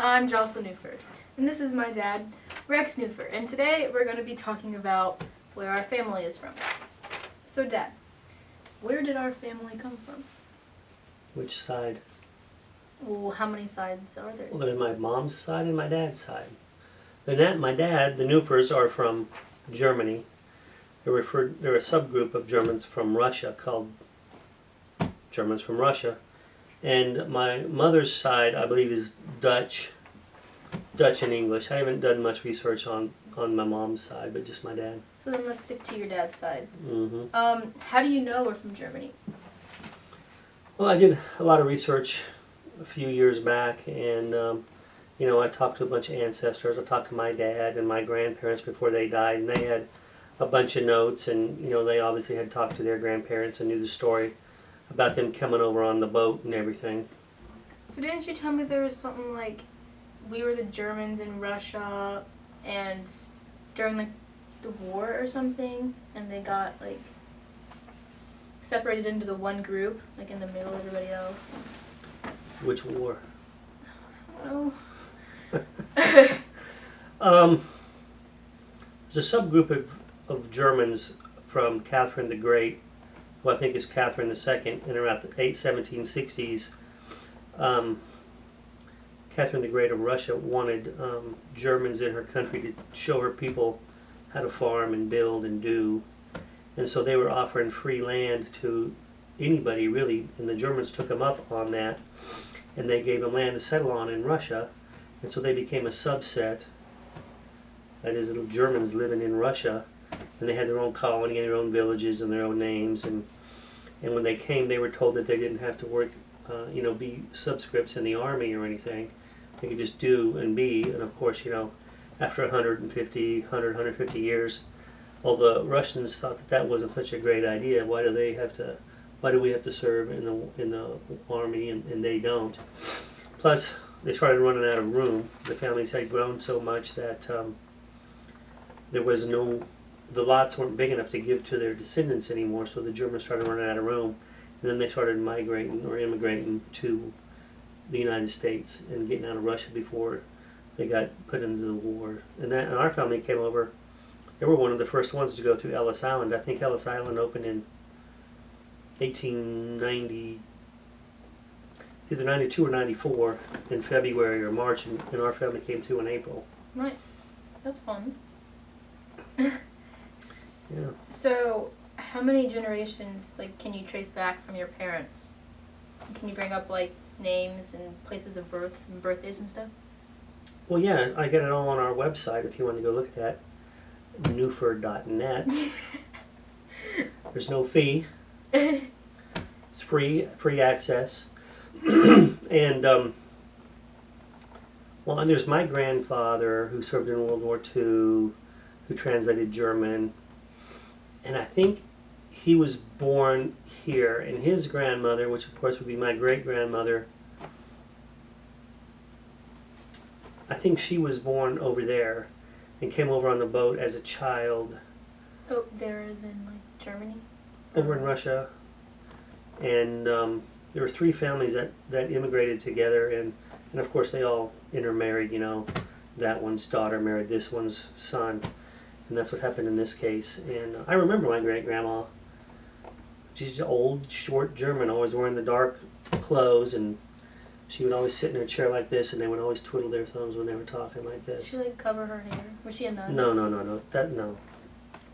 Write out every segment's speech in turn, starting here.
I'm Joslin Newford, and this is my dad, Rex Newford, and today we're going to be talking about where our family is from. So, Dad, where did our family come from? Which side? Well, how many sides are there? Well, there's my mom's side and my dad's side. My dad, the Newfords, are from Germany. They're a subgroup of Germans from Russia called Germans from Russia. And my mother's side, I believe, is Dutch and English. I haven't done much research on my mom's side, but just my dad. So then let's stick to your dad's side. Mm-hmm. How do you know we're from Germany? Well, I did a lot of research a few years back, and I talked to a bunch of ancestors. I talked to my dad and my grandparents before they died, and they had a bunch of notes, and they obviously had talked to their grandparents and knew the story about them coming over on the boat and everything. So didn't you tell me there was something like we were the Germans in Russia, and during like the war or something, and they got like separated into the one group, like in the middle of everybody else? Which war? Oh. There's a subgroup of Germans from Catherine the Great, who I think is Catherine II, in around the 1760s. Catherine the Great of Russia wanted Germans in her country to show her people how to farm and build and do. And so they were offering free land to anybody, really, and the Germans took them up on that, and they gave them land to settle on in Russia. And so they became a subset, that is, the Germans living in Russia, and they had their own colony and their own villages and their own names. And when they came, they were told that they didn't have to work, be subscripts in the army or anything. They could just do and be. And of course, after 150 years, all the Russians thought that wasn't such a great idea. Why do we have to serve in the army and they don't? Plus, they started running out of room. The families had grown so much that the lots weren't big enough to give to their descendants anymore, so the Germans started running out of room, and then they started migrating or immigrating to the United States and getting out of Russia before they got put into the war. And our family came over. They were one of the first ones to go through Ellis Island. I think Ellis Island opened in 1890, either 92 or 94, in February or March, and our family came through in April. Nice. That's fun. Yeah. So, how many generations can you trace back from your parents? Can you bring up names and places of birth and birthdays and stuff? Well, yeah, I got it all on our website if you want to go look at that. Newford.net. There's no fee. It's free access. And and there's my grandfather who served in World War II, who translated German, and I think he was born here, and his grandmother, which of course would be my great-grandmother, I think she was born over there and came over on the boat as a child. Oh, there is in Germany? Over in Russia. And there were three families that immigrated together, and of course they all intermarried. That one's daughter married this one's son, and that's what happened in this case. And I remember my great-grandma. She's an old, short German, always wearing the dark clothes, and she would always sit in her chair like this, and they would always twiddle their thumbs when they were talking like this. Did she cover her hair? Was she a nun? No. No.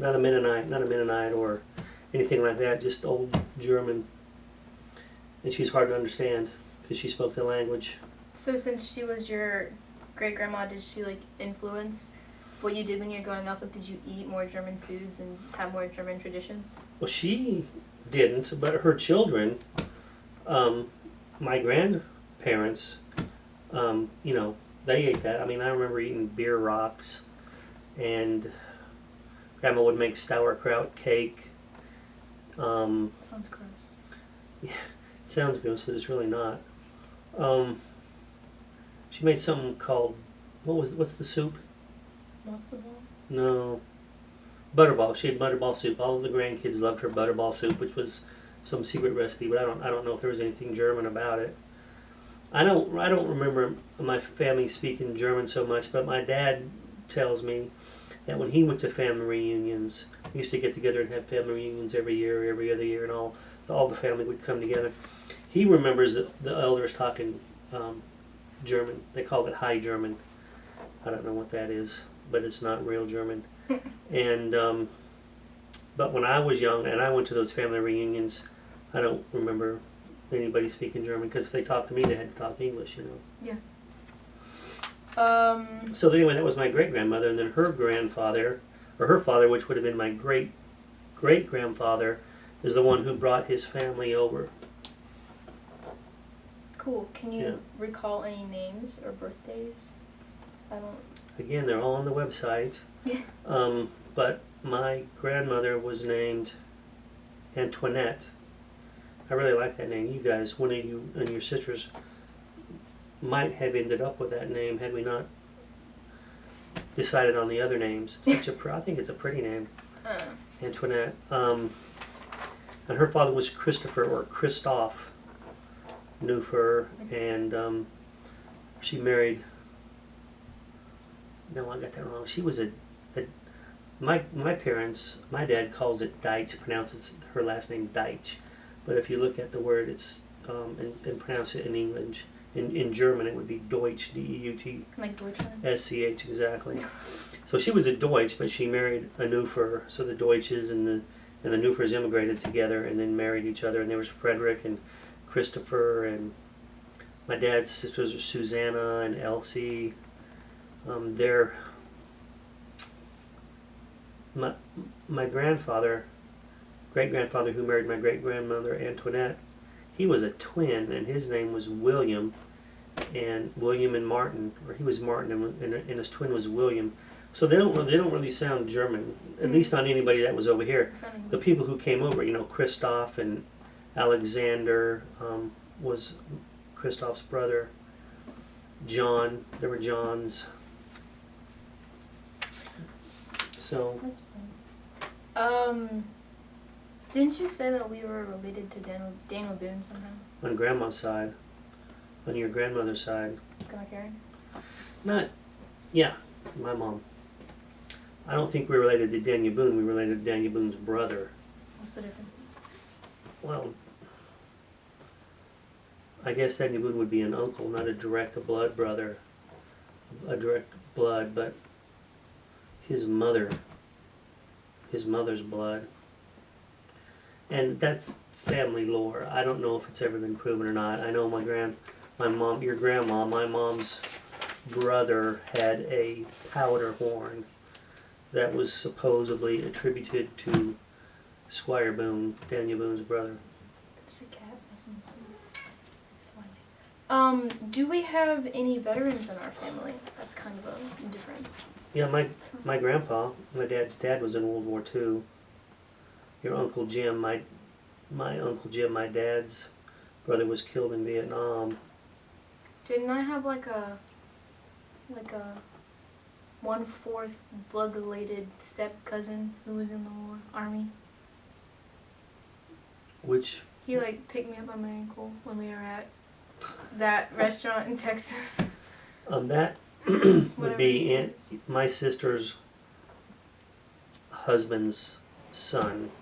Not a Mennonite or anything like that, just old German. And she's hard to understand because she spoke the language. So since she was your great-grandma, did she influence what you did when you were growing up? Did you eat more German foods and have more German traditions? Well, she didn't, but her children, my grandparents, they ate that. I mean, I remember eating beer rocks, and Grandma would make sauerkraut cake. Sounds gross. Yeah, it sounds gross, but it's really not. She made something called, what's the soup? Matzo ball? No. Butterball. She had butterball soup. All of the grandkids loved her butterball soup, which was some secret recipe, but I don't know if there was anything German about it. I don't remember my family speaking German so much, but my dad tells me that when he went to family reunions, he used to get together and have family reunions every year, every other year, and all the family would come together. He remembers the elders talking German. They called it High German. I don't know what that is, but it's not real German. And but when I was young and I went to those family reunions, I don't remember anybody speaking German, because if they talked to me, they had to talk English, Yeah. So anyway, that was my great grandmother, and then her grandfather, or her father, which would have been my great great grandfather, is the one who brought his family over. Cool. Can you Yeah. recall any names or birthdays? I don't. Again, they're all on the website. Yeah. But my grandmother was named Antoinette. I really like that name. You guys, one of you and your sisters might have ended up with that name had we not decided on the other names. It's such I think it's a pretty name, Antoinette. And her father was Christopher or Christoph Neufer, and she married. No, I got that wrong. She was my parents. My dad calls it Deitch, pronounces her last name Deitch, but if you look at the word, it's and pronounce it in English. In German, it would be Deutsch, D-E-U-T. Like Deutschland? S-C-H, exactly. So she was a Deutsch, but she married a Neufer. So the Deutsches and the Neufers immigrated together and then married each other. And there was Frederick and Christopher, and my dad's sisters are Susanna and Elsie. They're my grandfather, great grandfather, who married my great grandmother Antoinette. He was a twin, and his name was William, and Martin, or he was Martin, and his twin was William. So they don't really sound German, at least on anybody that was over here. The people who came over, Christoph and Alexander was Christoph's brother. John, there were Johns. So. That's fun. Didn't you say that we were related to Daniel Boone somehow? On grandma's side. On your grandmother's side. Grandma Karen? Not, yeah, my mom. I don't think we're related to Daniel Boone. We're related to Daniel Boone's brother. What's the difference? Well, I guess Daniel Boone would be an uncle, not a direct blood brother. A direct blood, but his mother's blood. And that's family lore. I don't know if it's ever been proven or not. I know your grandma, my mom's brother had a powder horn that was supposedly attributed to Squire Boone, Daniel Boone's brother. There's a cat messing with something. It's fine. Do we have any veterans in our family? That's kind of a different. Yeah, my grandpa, my dad's dad, was in World War II. Your Uncle Jim, my Uncle Jim, my dad's brother, was killed in Vietnam. Didn't I have like a 1/4 blood related step cousin who was in the army? Which? He picked me up by my ankle when we were at that restaurant in Texas. That would be my sister's husband's son.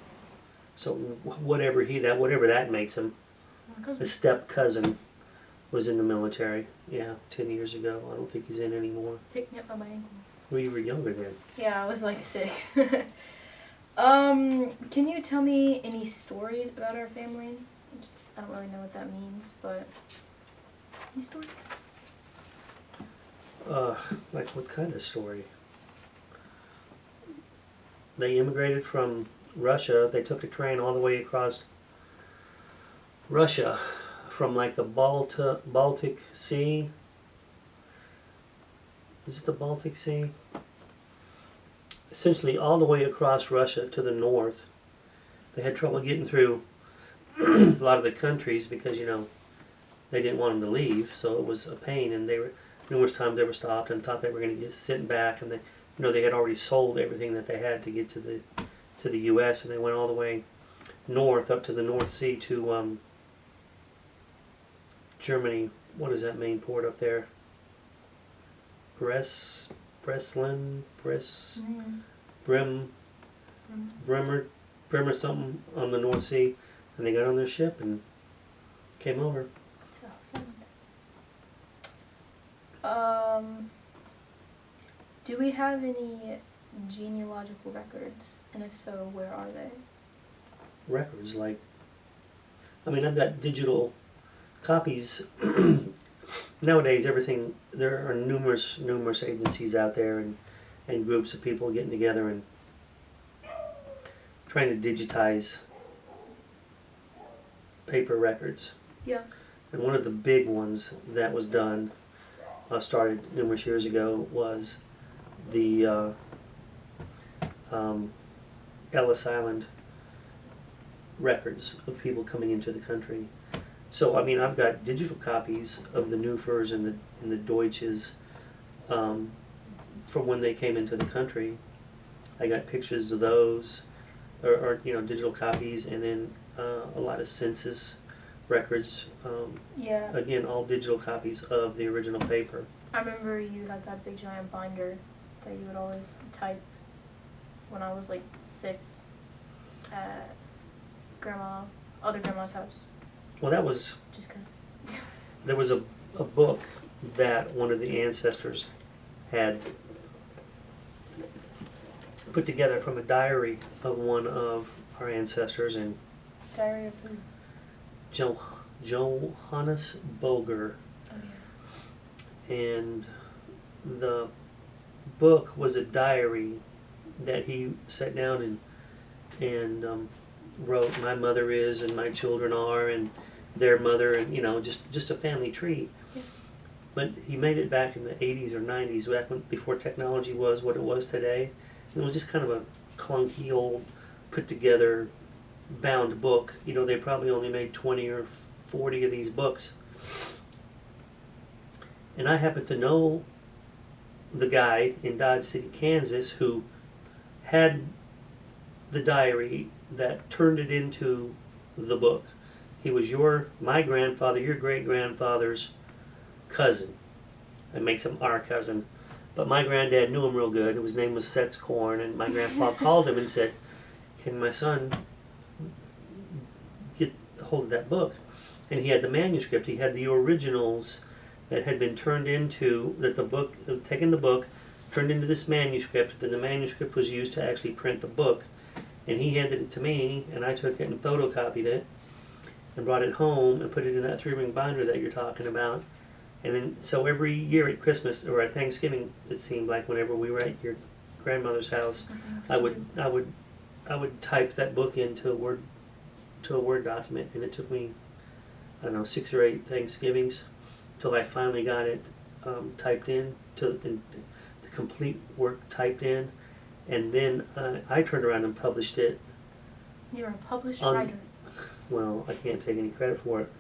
So whatever that makes him, a step cousin was in the military. Yeah, 10 years ago. I don't think he's in anymore. Picked me up by my ankle. Well, you were younger then. Yeah, I was like 6. Can you tell me any stories about our family? I don't really know what that means, but any stories? Like what kind of story? They immigrated from Russia. They took a train all the way across Russia from the Baltic Sea. Is it the Baltic Sea? Essentially all the way across Russia to the north. They had trouble getting through a lot of the countries because, they didn't want them to leave, so it was a pain, and numerous times they were stopped and thought they were going to get sent back, and they had already sold everything that they had to get to the U.S., and they went all the way north up to the North Sea to Germany, what is that main port up there? Breslin, Brim, Bremer something on the North Sea, and they got on their ship and came over. To Ellis Island. Do we have any genealogical records? And if so, where are they? Records, like, I mean, I've got digital copies. Nowadays, everything, there are numerous agencies out there and groups of people getting together and trying to digitize paper records. Yeah. And one of the big ones that was done, started numerous years ago, was the Ellis Island records of people coming into the country. So I mean, I've got digital copies of the Newfers and the Deutsches from when they came into the country. I got pictures of those, or you know, digital copies, and then a lot of census records. Yeah. Again, all digital copies of the original paper. I remember you had that big giant binder that you would always type when I was like 6 at other grandma's house. Well, that was, Just 'cause. there was a book that one of the ancestors had put together from a diary of one of our ancestors, and Diary of who? Johannes Bulger. Oh yeah. And the book was a diary that he sat down and wrote, my mother is and my children are and their mother, and you know, just a family tree. Yeah. But he made it back in the 80s or 90s, back before technology was what it was today. And it was just kind of a clunky old put together bound book. You know, they probably only made 20 or 40 of these books. And I happen to know the guy in Dodge City, Kansas, who had the diary that turned it into the book. He was my grandfather, your great-grandfather's cousin. That makes him our cousin. But my granddad knew him real good. His name was Setz Korn, and my grandpa called him and said, can my son get hold of that book? And he had the manuscript. He had the originals that had been turned into, that the book, taken the book, turned into this manuscript, then the manuscript was used to actually print the book. And he handed it to me, and I took it and photocopied it, and brought it home and put it in that 3-ring binder that you're talking about. And then, so every year at Christmas, or at Thanksgiving, it seemed like whenever we were at your grandmother's house, I would type that book into a Word document, and it took me, I don't know, 6 or 8 Thanksgivings till I finally got it typed in, the complete work typed in, and then I turned around and published it. You're a published writer. Well, I can't take any credit for it,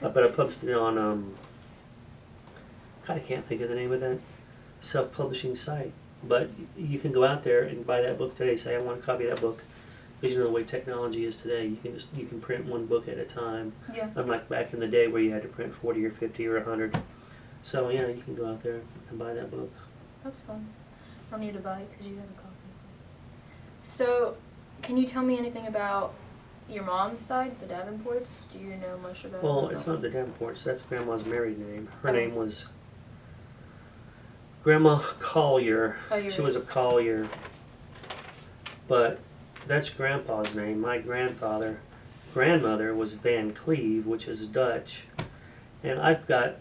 but I published it on, God, I can't think of the name of that self-publishing site. But you can go out there and buy that book today. Say, I want a copy of that book. Because you know the way technology is today, you can print one book at a time. Yeah. Unlike back in the day where you had to print 40 or 50 or 100. So yeah, you can go out there and buy that book. That's fun. I'll need to buy it because you have a copy. So, can you tell me anything about your mom's side, the Davenports? Do you know much about? Well, it's not the Davenports. That's Grandma's married name. Her Oh. name was Grandma Collier. Oh, you're She was a Collier. But that's Grandpa's name. My grandmother was Van Cleve, which is Dutch. And I've got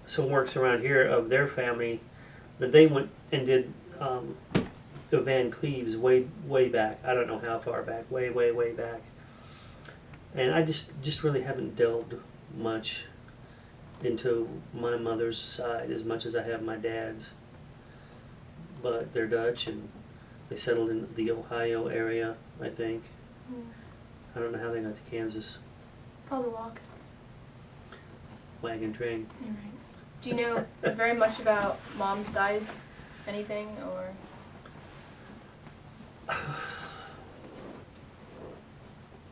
some works around here of their family that they went and did the Van Cleves way back. I don't know how far back, way back. And I just really haven't delved much into my mother's side as much as I have my dad's. But they're Dutch, and they settled in the Ohio area, I think. I don't know how they got to Kansas. Probably walk. Wagon train. You're right. Do you know very much about mom's side? Anything, or?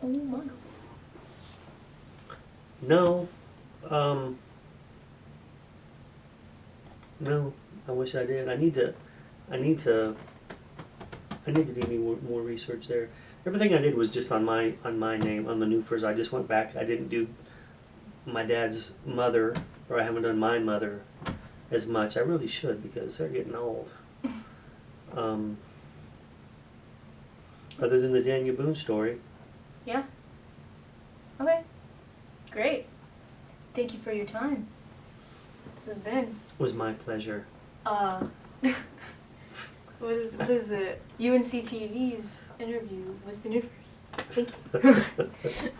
Oh my God. No. No, I wish I did. I need to do more research there. Everything I did was just on my name, on the Newfers. I just went back. I didn't do my dad's mother, or I haven't done my mother as much. I really should, because they're getting old. Other than the Daniel Boone story. Yeah. Okay. Great. Thank you for your time. This has been. Was my pleasure. was the UNC TV's interview with the Newfers. Thank you.